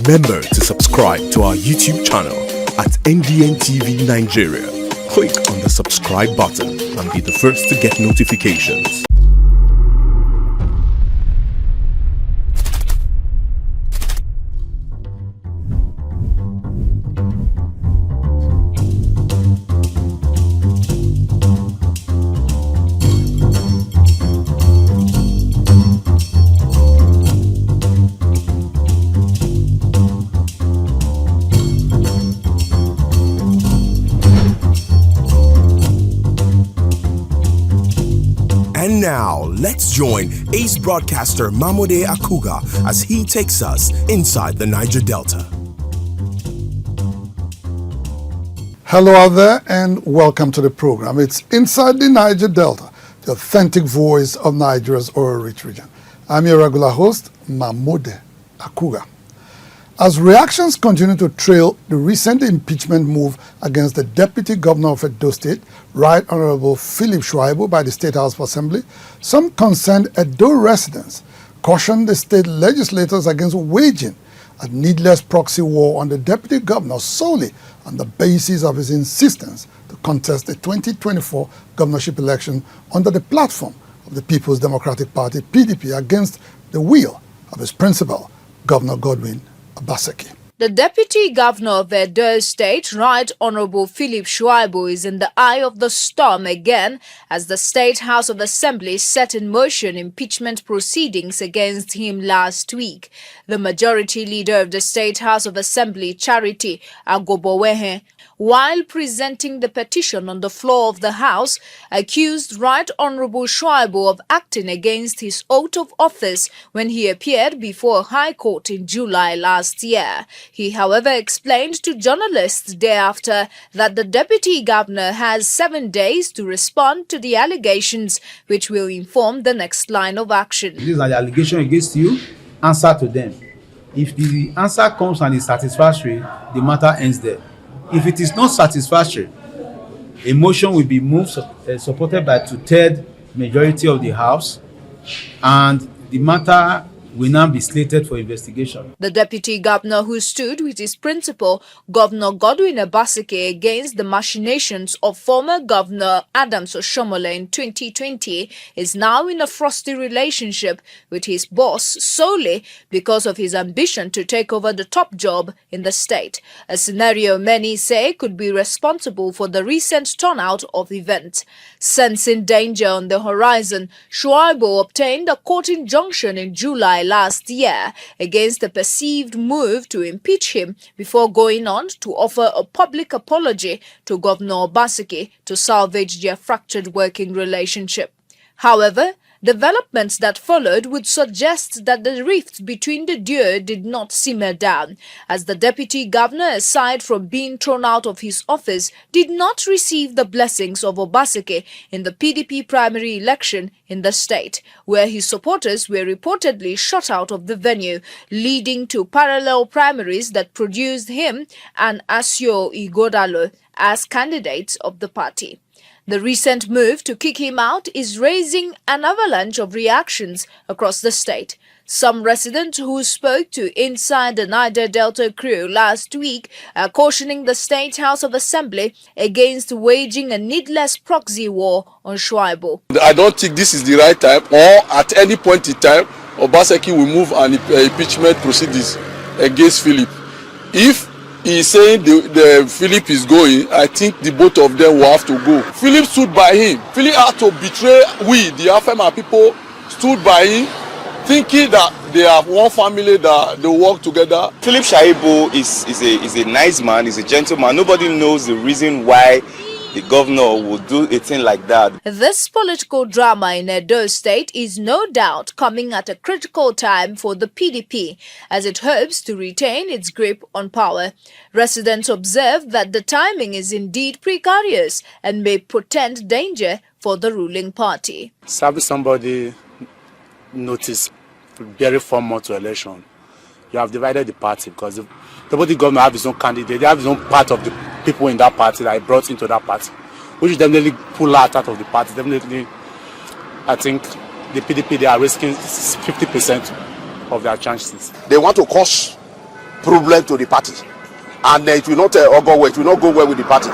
Remember to subscribe to our YouTube channel at NDN TV Nigeria. Click on the subscribe button and be the first to get notifications. And now, let's join ace broadcaster MAMODE AKUGHA as he takes us inside the Niger Delta. Hello out there and welcome to the program. It's Inside the Niger Delta, the authentic voice of Nigeria's oil-rich region. I'm your regular host, MAMODE AKUGHA. As reactions continue to trail the recent impeachment move against the Deputy Governor of Edo State, Right Honorable Philip Shuaibu by the State House of Assembly, some concerned Edo residents cautioned the state legislators against waging a needless proxy war on the Deputy Governor solely on the basis of his insistence to contest the 2024 governorship election under the platform of the People's Democratic Party, PDP, against the will of his principal, Governor Godwin Obaseki. The Deputy Governor of Edo State, Right Honorable Philip Shuaibu, is in the eye of the storm again as the State House of Assembly set in motion impeachment proceedings against him last week. The majority leader of the State House of Assembly, Charity Agobowehe, while presenting the petition on the floor of the House, accused Right Honorable Shuaibu of acting against his oath of office when he appeared before a High Court in July last year. He, however, explained to journalists thereafter that the Deputy Governor has 7 days to respond to the allegations, which will inform the next line of action. These are the allegations against you. Answer to them. If the answer comes and is satisfactory, the matter ends there. If it is not satisfactory, a motion will be moved, supported by 2/3 majority of the House, and the matter will now be slated for investigation. The Deputy Governor, who stood with his principal, Governor Godwin Obaseki, against the machinations of former Governor Adams Oshiomhole in 2020, is now in a frosty relationship with his boss solely because of his ambition to take over the top job in the state, a scenario many say could be responsible for the recent turnout of events. Sensing danger on the horizon, Shuaibu obtained a court injunction in July last year against the perceived move to impeach him before going on to offer a public apology to Governor Obaseki to salvage their fractured working relationship. However, developments that followed would suggest that the rift between the duo did not simmer down, as the Deputy Governor, aside from being thrown out of his office, did not receive the blessings of Obaseki in the PDP primary election in the state, where his supporters were reportedly shut out of the venue, leading to parallel primaries that produced him and Asio Ighodalo as candidates of the party. The recent move to kick him out is raising an avalanche of reactions across the state. Some residents who spoke to Inside the Niger Delta crew last week are cautioning the State House of Assembly against waging a needless proxy war on Shuaibu. I don't think this is the right time, or at any point in time, Obaseki will move an impeachment proceedings against Philip. If he is saying the Philip is going, I think the both of them will have to go. Philip stood by him. Philip had to betray the Afema people stood by him, thinking that they have one family, that they work together. Philip Shuaibu is a nice man, he's a gentleman. Nobody knows the reason why the governor would do a thing like that. This political drama in Edo State is no doubt coming at a critical time for the PDP as it hopes to retain its grip on power. Residents observe that the timing is indeed precarious and may portend danger for the ruling party. Serving somebody notice very 4 months to election, you have divided the party because the deputy governor have his own candidate, they have his own part of the people in that party that he brought into that party, which definitely pull out of the party. Definitely, I think the PDP, they are risking 50% of their chances. They want to cause problem to the party, and it will not go well. It will not go well with the party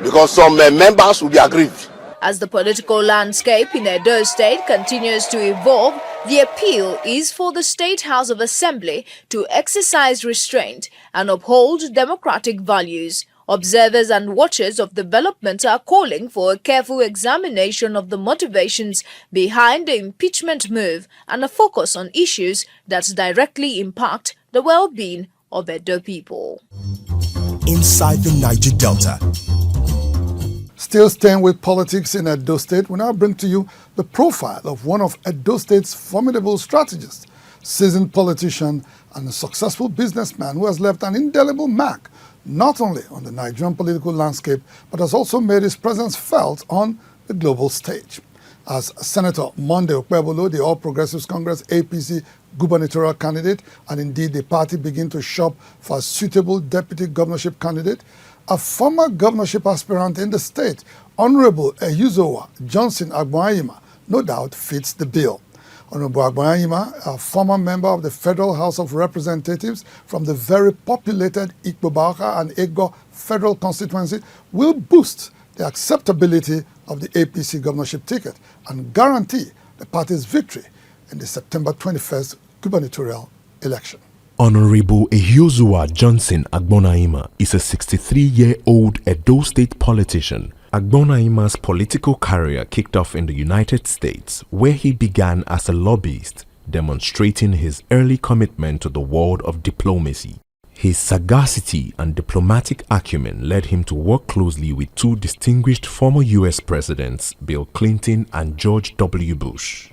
because some members will be aggrieved. As the political landscape in Edo State continues to evolve, the appeal is for the State House of Assembly to exercise restraint and uphold democratic values. Observers and watchers of development are calling for a careful examination of the motivations behind the impeachment move and a focus on issues that directly impact the well-being of Edo people. Inside the Niger Delta. Still staying with politics in Edo State, we now bring to you the profile of one of Edo State's formidable strategists, seasoned politician and a successful businessman who has left an indelible mark not only on the Nigerian political landscape, but has also made his presence felt on the global stage. As Senator Monday Okpebolo, the All Progressives Congress APC gubernatorial candidate, and indeed the party begin to shop for a suitable deputy governorship candidate, a former governorship aspirant in the state, Honorable Eyuzowa Johnson Agboanyima, no doubt fits the bill. Honorable Agboanyima, a former member of the Federal House of Representatives from the very populated Ikpoba-Awka and Ego federal constituency, will boost the acceptability of the APC governorship ticket and guarantee the party's victory in the September 21st gubernatorial election. Honorable Eyuzowa Johnson Agboanyima is a 63-year-old Edo State politician. Agboanyima's political career kicked off in the United States, where he began as a lobbyist, demonstrating his early commitment to the world of diplomacy. His sagacity and diplomatic acumen led him to work closely with two distinguished former U.S. presidents, Bill Clinton and George W. Bush.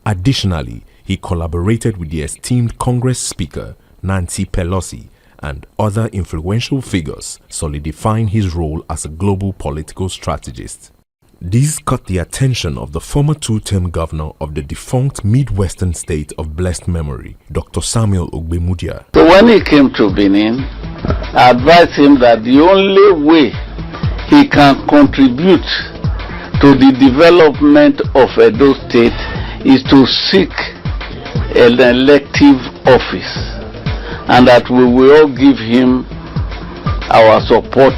Additionally, he collaborated with the esteemed Congress Speaker, Nancy Pelosi, and other influential figures, solidifying his role as a global political strategist. This caught the attention of the former two-term governor of the defunct Midwestern state of blessed memory, Dr. Samuel Ogbemudia. So when he came to Benin, I advised him that the only way he can contribute to the development of Edo State is to seek an elective office, and that we will all give him our support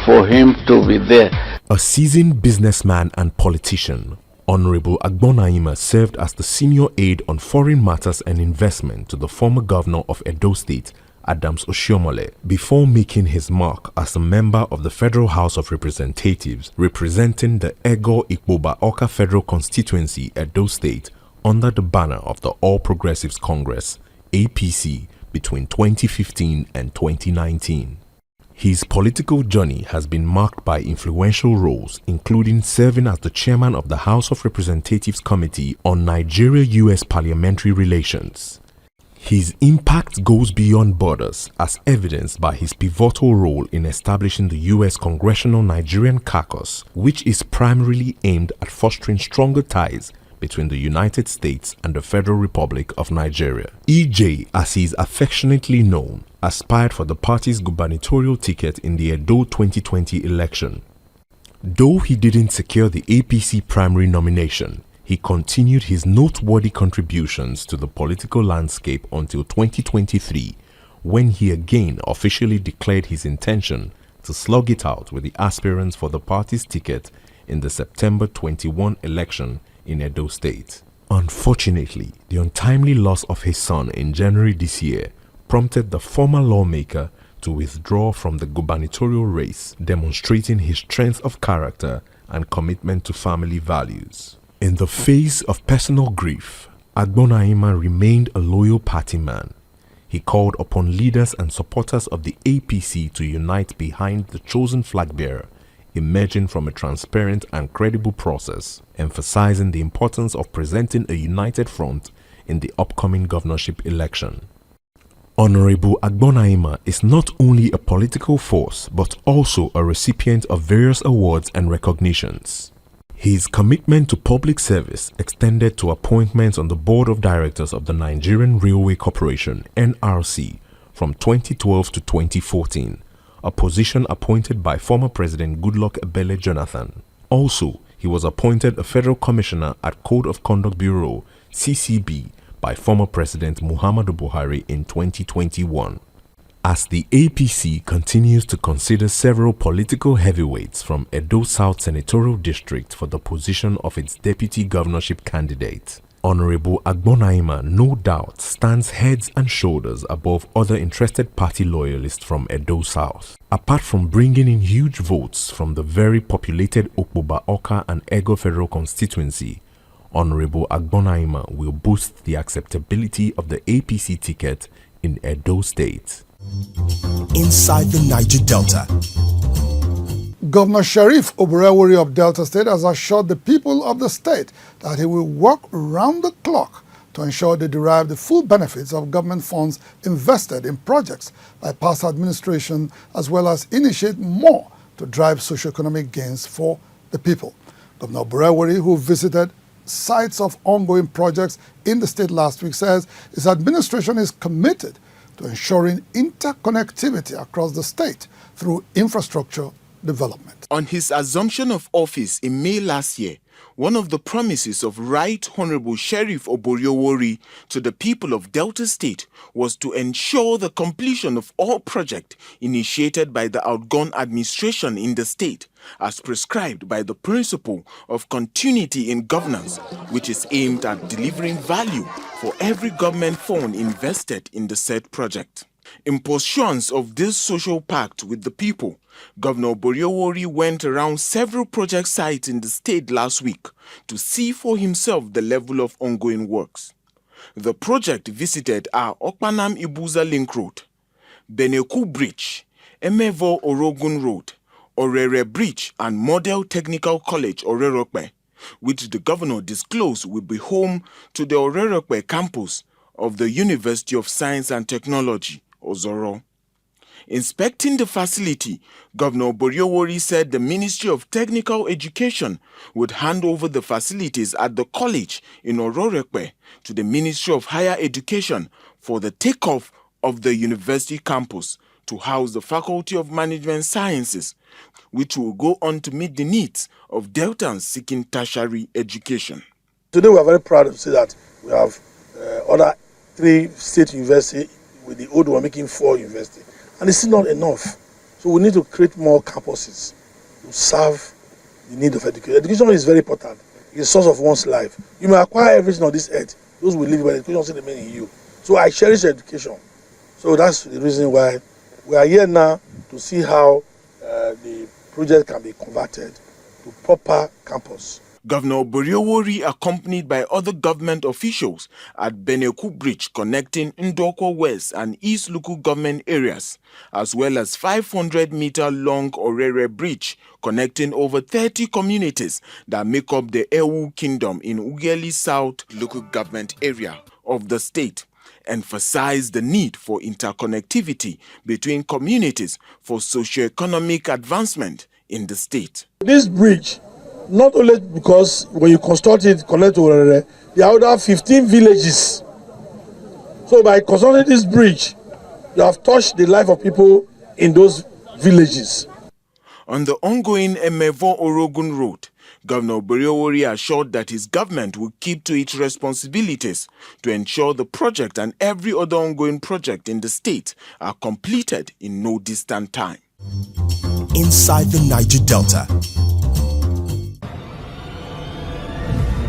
for him to be there. A seasoned businessman and politician, Honorable Agboanyima served as the senior aide on foreign matters and investment to the former governor of Edo State, Adams Oshiomhole, before making his mark as a member of the Federal House of Representatives representing the Ego Ikpoba-Awka Federal Constituency, Edo State, under the banner of the All Progressives Congress, APC, between 2015 and 2019. His political journey has been marked by influential roles, including serving as the chairman of the House of Representatives Committee on Nigeria-US Parliamentary Relations. His impact goes beyond borders, as evidenced by his pivotal role in establishing the U.S. Congressional Nigerian Caucus, which is primarily aimed at fostering stronger ties between the United States and the Federal Republic of Nigeria. EJ, as he is affectionately known, aspired for the party's gubernatorial ticket in the Edo 2020 election. Though he didn't secure the APC primary nomination, he continued his noteworthy contributions to the political landscape until 2023, when he again officially declared his intention to slug it out with the aspirants for the party's ticket in the September 21 election in Edo State. Unfortunately, the untimely loss of his son in January this year prompted the former lawmaker to withdraw from the gubernatorial race, demonstrating his strength of character and commitment to family values. In the face of personal grief, Agboanyima remained a loyal party man. He called upon leaders and supporters of the APC to unite behind the chosen flag bearer, emerging from a transparent and credible process, emphasizing the importance of presenting a united front in the upcoming governorship election. Honorable Agboanyima is not only a political force but also a recipient of various awards and recognitions. His commitment to public service extended to appointments on the board of directors of the Nigerian Railway Corporation (NRC) from 2012 to 2014, a position appointed by former President Goodluck Ebele Jonathan. Also, he was appointed a Federal Commissioner at Code of Conduct Bureau (CCB) by former President Muhammadu Buhari in 2021. As the APC continues to consider several political heavyweights from Edo South Senatorial District for the position of its deputy governorship candidate, Honorable Agbonaima no doubt stands heads and shoulders above other interested party loyalists from Edo South. Apart from bringing in huge votes from the very populated Okpoba Oka and Ego Federal constituency, Honorable Agbonaima will boost the acceptability of the APC ticket in Edo State. Inside the Niger Delta. Governor Sheriff Oborewori of Delta State has assured the people of the state that he will work round the clock to ensure they derive the full benefits of government funds invested in projects by past administration, as well as initiate more to drive socioeconomic gains for the people. Governor Oborewori, who visited sites of ongoing projects in the state last week, says his administration is committed to ensuring interconnectivity across the state through infrastructure development. On his assumption of office in May last year, one of the promises of Right Honorable Sheriff Oborewori to the people of Delta State was to ensure the completion of all projects initiated by the outgone administration in the state, as prescribed by the principle of continuity in governance, which is aimed at delivering value for every government fund invested in the said project. In pursuance of this social pact with the people, Governor Oborewori went around several project sites in the state last week to see for himself the level of ongoing works. The project visited are Okpanam Ibuza Link Road, Beneku Bridge, Emevo Orogun Road, Orere Bridge and Model Technical College Orerokpe, which the governor disclosed will be home to the Orerokpe campus of the University of Science and Technology, Ozoro. Inspecting the facility, Governor Oborewori said the Ministry of Technical Education would hand over the facilities at the college in Ororokpe to the Ministry of Higher Education for the takeoff of the university campus to house the Faculty of Management Sciences, which will go on to meet the needs of Deltans seeking tertiary education. Today we are very proud to say that we have other 3 state universities, with the old one making 4 universities. And it's still not enough. So we need to create more campuses to serve the need of education. Education is very important. It's the source of one's life. You may acquire everything on this earth. Those will live, but education still remain in you. So I cherish education. So that's the reason why we are here now to see how the project can be converted to proper campus. Governor Oborewori, accompanied by other government officials at Beneku Bridge connecting Ndoko West and East local government areas, as well as 500-meter-long Orere Bridge connecting over 30 communities that make up the Ewu Kingdom in Ughelli South local government area of the state, emphasized the need for interconnectivity between communities for socio-economic advancement in the state. This bridge, not only because when you construct it, connect to Orere, there are other 15 villages. So by constructing this bridge, you have touched the life of people in those villages. On the ongoing Emevo Orogun Road, Governor Oborewori assured that his government will keep to its responsibilities to ensure the project and every other ongoing project in the state are completed in no distant time. Inside the Niger Delta.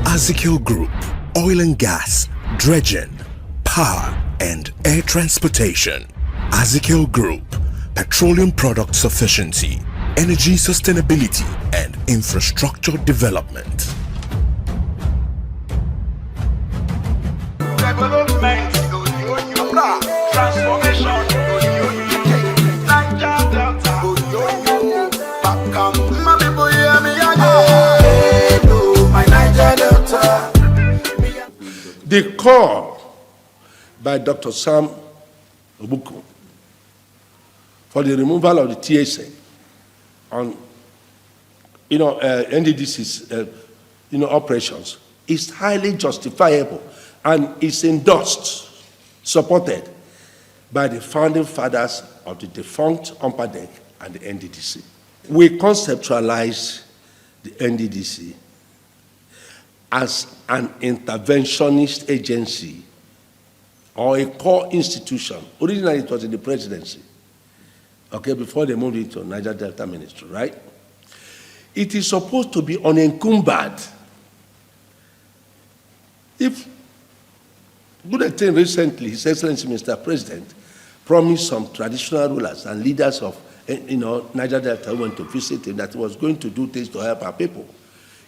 Azikil Group, oil and gas, dredging, power and air transportation. Azikil Group, petroleum product sufficiency, energy sustainability and infrastructure development. Development, transformation, The call by Dr. Sam Obuku for the removal of the TSA on, NDDC's, operations is highly justifiable and is endorsed, supported by the founding fathers of the defunct UMPADEC and the NDDC. We conceptualized the NDDC as an interventionist agency or a core institution. Originally, it was in the presidency, okay, before they moved into Niger Delta Ministry, right? It is supposed to be unencumbered. If good thing recently, His Excellency Mr. President promised some traditional rulers and leaders of Niger Delta went to visit him that he was going to do things to help our people.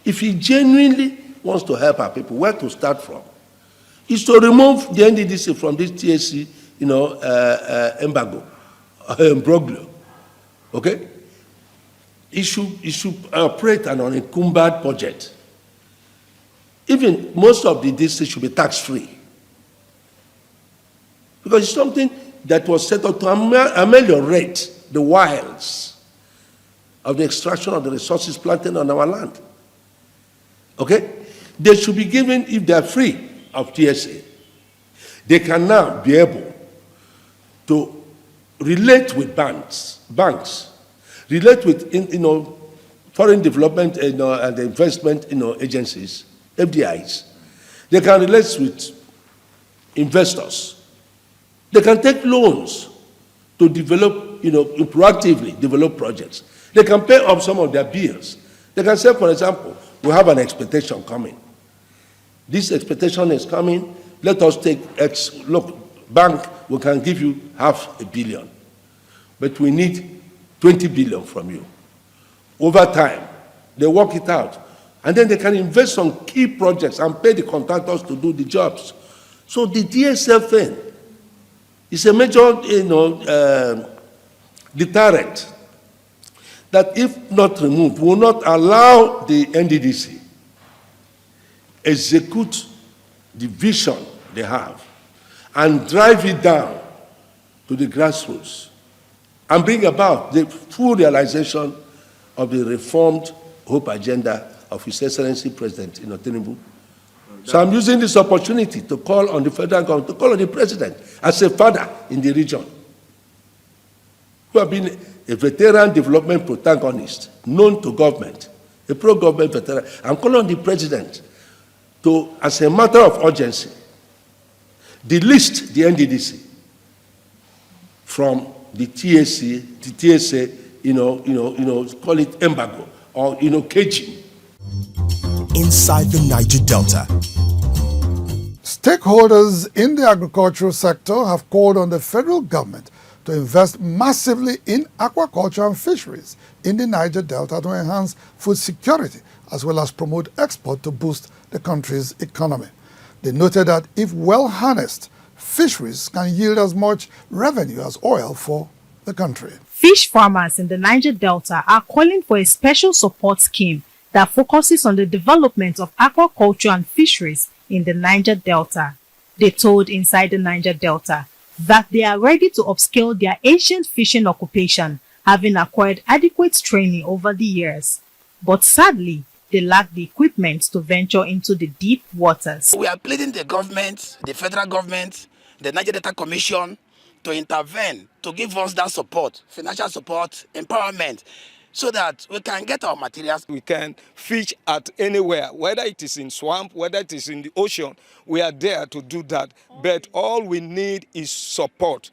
If he genuinely wants to help our people, where to start from? Is to remove the NDDC from this TSC, embargo, imbroglio. Okay? It should operate an unencumbered budget. Even most of the DC should be tax-free. Because it's something that was set up to ameliorate the wiles of the extraction of the resources planted on our land. Okay? They should be given, if they are free of TSA, they can now be able to relate with banks, relate with foreign development and investment agencies, FDIs. They can relate with investors. They can take loans to develop, proactively develop projects. They can pay off some of their bills. They can say, for example, we have an expectation coming. This expectation is coming. Let us take X. Look, bank, we can give you $500 million, but we need 20 billion from you. Over time, they work it out. And then they can invest on key projects and pay the contractors to do the jobs. So the DSL thing is a major, deterrent that, if not removed, will not allow the NDDC execute the vision they have and drive it down to the grassroots and bring about the full realization of the reformed hope agenda of His Excellency President Tinubu. So I'm using this opportunity to call on the federal government, to call on the president as a father in the region, who have been a veteran development protagonist, known to government, a pro-government veteran. I'm calling on the president to, as a matter of urgency, delist the NDDC from the TSA, call it embargo or, caging. Inside the Niger Delta. Stakeholders in the agricultural sector have called on the federal government to invest massively in aquaculture and fisheries in the Niger Delta to enhance food security as well as promote export to boost the country's economy. They noted that if well harnessed, fisheries can yield as much revenue as oil for the country. Fish farmers in the Niger Delta are calling for a special support scheme that focuses on the development of aquaculture and fisheries in the Niger Delta. They told Inside the Niger Delta that they are ready to upscale their ancient fishing occupation, having acquired adequate training over the years. But sadly, they lack the equipment to venture into the deep waters. We are pleading the government, the federal government, the Niger Delta Commission to intervene, to give us that support, financial support, empowerment, so that we can get our materials. We can fish at anywhere, whether it is in swamp, whether it is in the ocean. We are there to do that. But all we need is support.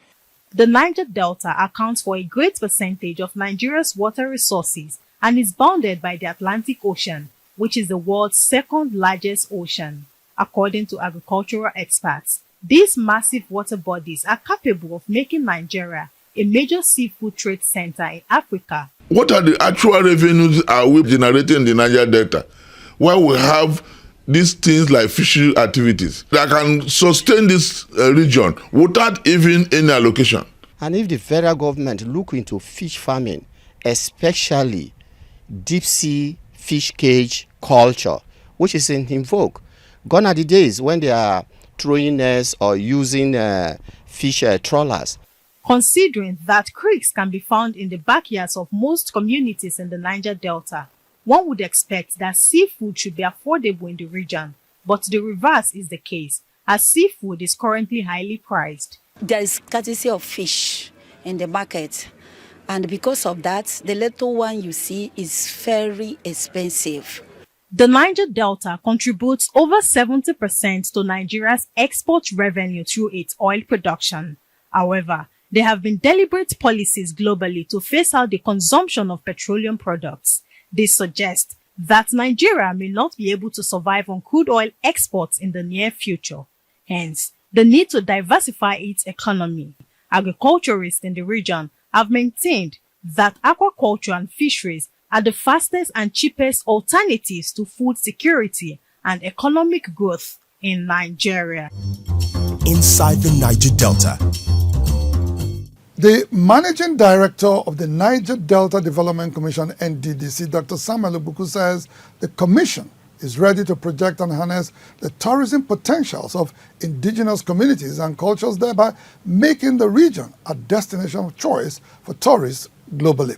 The Niger Delta accounts for a great percentage of Nigeria's water resources and is bounded by the Atlantic Ocean, which is the world's second largest ocean. According to agricultural experts, these massive water bodies are capable of making Nigeria a major seafood trade center in Africa. What are the actual revenues are we generating in the Niger Delta, where we have these things like fishery activities that can sustain this region without even any allocation? And if the federal government look into fish farming, especially deep sea fish cage culture, which is in vogue, gone are the days when they are throwing nets or using fish trawlers. Considering that creeks can be found in the backyards of most communities in the Niger Delta, one would expect that seafood should be affordable in the region, but the reverse is the case, as seafood is currently highly priced. There is scarcity of fish in the market, and because of that, the little one you see is very expensive. The Niger Delta contributes over 70% to Nigeria's export revenue through its oil production. However, there have been deliberate policies globally to phase out the consumption of petroleum products. This suggests that Nigeria may not be able to survive on crude oil exports in the near future. Hence, the need to diversify its economy. Agriculturists in the region have maintained that aquaculture and fisheries are the fastest and cheapest alternatives to food security and economic growth in Nigeria. Inside the Niger Delta. The Managing Director of the Niger Delta Development Commission, NDDC, Dr. Samuel Obuku, says the Commission is ready to project and harness the tourism potentials of indigenous communities and cultures, thereby making the region a destination of choice for tourists globally.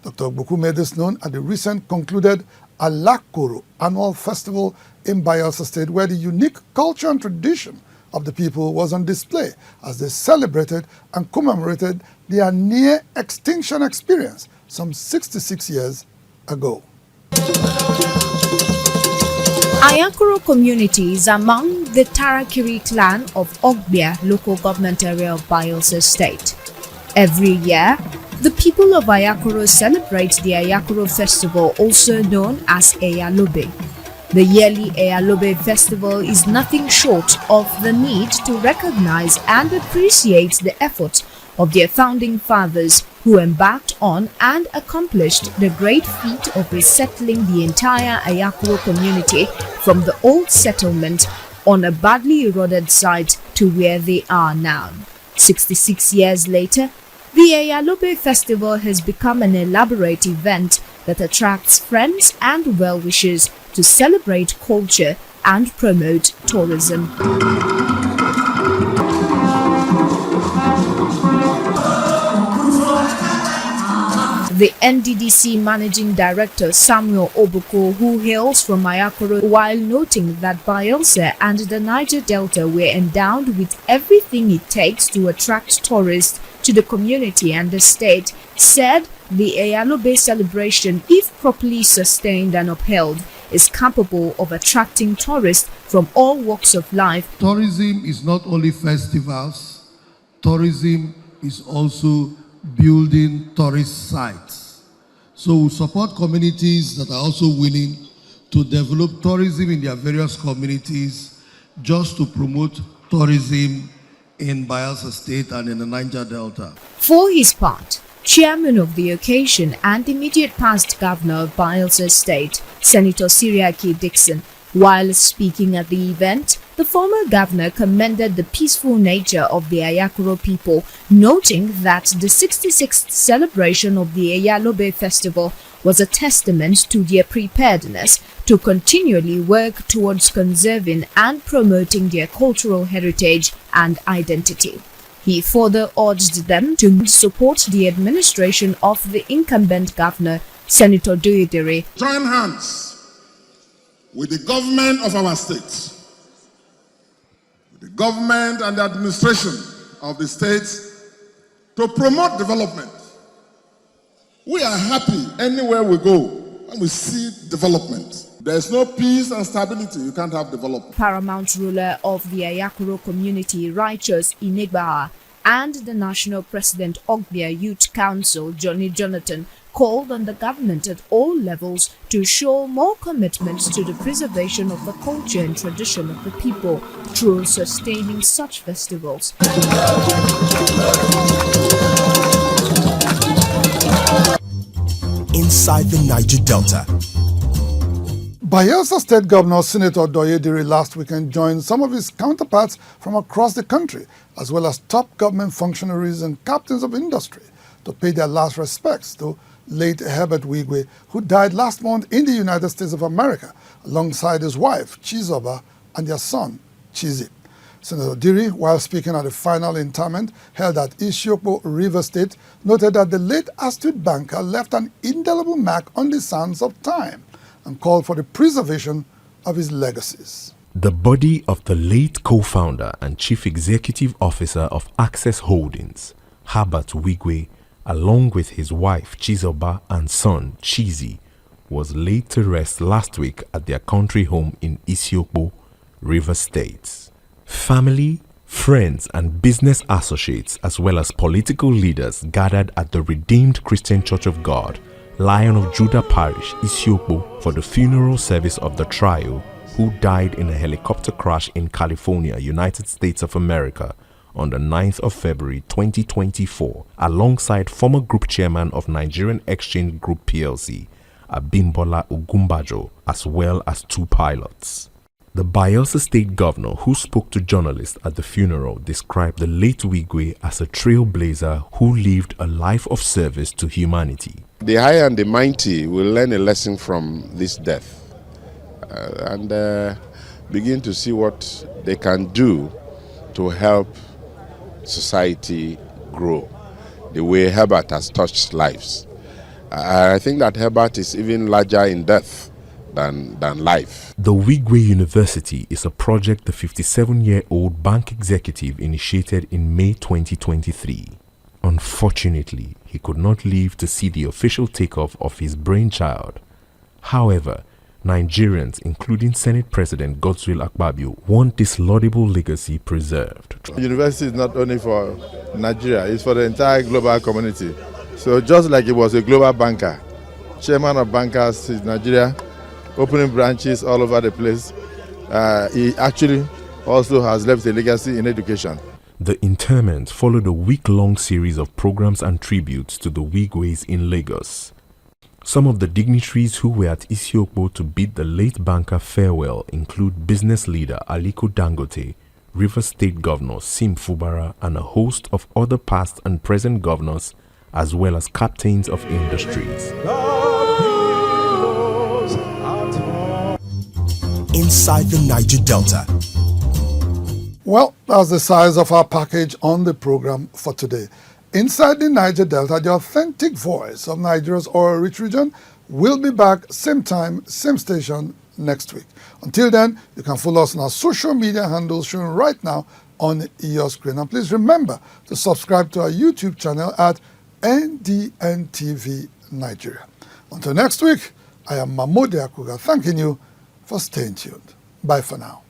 Dr. Obuku made this known at the recent concluded Alakoro annual festival in Bayelsa State, where the unique culture and tradition of the people was on display as they celebrated and commemorated their near-extinction experience some 66 years ago. Ayakuro community is among the Tarakiri clan of Ogbia local government area of Bayelsa State. Every year, the people of Ayakuro celebrate the Ayakuro festival, also known as Eyalobe. The yearly Eyalobe festival is nothing short of the need to recognize and appreciate the efforts of their founding fathers who embarked on and accomplished the great feat of resettling the entire Ayakuro community from the old settlement on a badly eroded site to where they are now. 66 years later, the Eyalobe festival has become an elaborate event that attracts friends and well-wishers to celebrate culture and promote tourism. The NDDC Managing Director Samuel Obuku, who hails from Ayakuro, while noting that Bayelsa and the Niger Delta were endowed with everything it takes to attract tourists to the community and the state, said the Eyalobe celebration, if properly sustained and upheld, is capable of attracting tourists from all walks of life. Tourism is not only festivals, tourism is also building tourist sites. So we support communities that are also willing to develop tourism in their various communities just to promote tourism in Bayelsa State and in the Niger Delta. For his part, Chairman of the occasion and immediate past Governor of Bayelsa State, Senator Siriaki Dixon, while speaking at the event, the former governor commended the peaceful nature of the Ayakuro people, noting that the 66th celebration of the Eyalobe festival was a testament to their preparedness to continually work towards conserving and promoting their cultural heritage and identity. He further urged them to support the administration of the incumbent governor, Senator Duidere. Join hands with the government of our state, with the government and the administration of the state to promote development. We are happy anywhere we go when we see development. There is no peace and stability, you can't have development. Paramount ruler of the Ayakuro community, Righteous Inegbaha, and the National President Ogbia Youth Council, Johnny Jonathan, called on the government at all levels to show more commitment to the preservation of the culture and tradition of the people through sustaining such festivals. Inside the Niger Delta. Bayelsa State Governor Senator Doyediri last weekend joined some of his counterparts from across the country, as well as top government functionaries and captains of industry, to pay their last respects to late Herbert Wigwe, who died last month in the United States of America, alongside his wife, Chizoba, and their son, Chizi. Senator Diri, while speaking at the final interment held at Isiokpo River State, noted that the late astute banker left an indelible mark on the sands of time and called for the preservation of his legacies. The body of the late co-founder and chief executive officer of Access Holdings, Herbert Wigwe, along with his wife Chizoba and son Chizi, was laid to rest last week at their country home in Isiokpo, Rivers State. Family, friends and business associates as well as political leaders gathered at the Redeemed Christian Church of God, Lion of Judah Parish, Isiokpo, for the funeral service of the trio who died in a helicopter crash in California, United States of America on the 9th of February 2024, alongside former group chairman of Nigerian Exchange Group PLC, Abimbola Ogumbajo, as well as 2 pilots. The Bayelsa State Governor, who spoke to journalists at the funeral, described the late Wigwe as a trailblazer who lived a life of service to humanity. The high and the mighty will learn a lesson from this death and begin to see what they can do to help society grow the way Herbert has touched lives. I think that Herbert is even larger in death than life. The Wigwe University is a project the 57-year-old bank executive initiated in May 2023. Unfortunately, he could not live to see the official takeoff of his brainchild. However, Nigerians, including Senate President Godswill Akpabio, want this laudable legacy preserved. The university is not only for Nigeria, it's for the entire global community. So just like it was a global banker, chairman of bankers in Nigeria, opening branches all over the place, he actually also has left a legacy in education. The interment followed a week-long series of programs and tributes to the Wigwes in Lagos. Some of the dignitaries who were at Isiokpo to bid the late banker farewell include business leader Aliko Dangote, Rivers State Governor Sim Fubara, and a host of other past and present governors, as well as captains of industries. Inside the Niger Delta. Well, that's the size of our package on the program for today. Inside the Niger Delta, the authentic voice of Nigeria's oil-rich region, will be back same time, same station next week. Until then, you can follow us on our social media handles shown right now on your screen. And please remember to subscribe to our YouTube channel at NDNTV Nigeria. Until next week, I am MAMODE AKUGHA thanking you for staying tuned. Bye for now.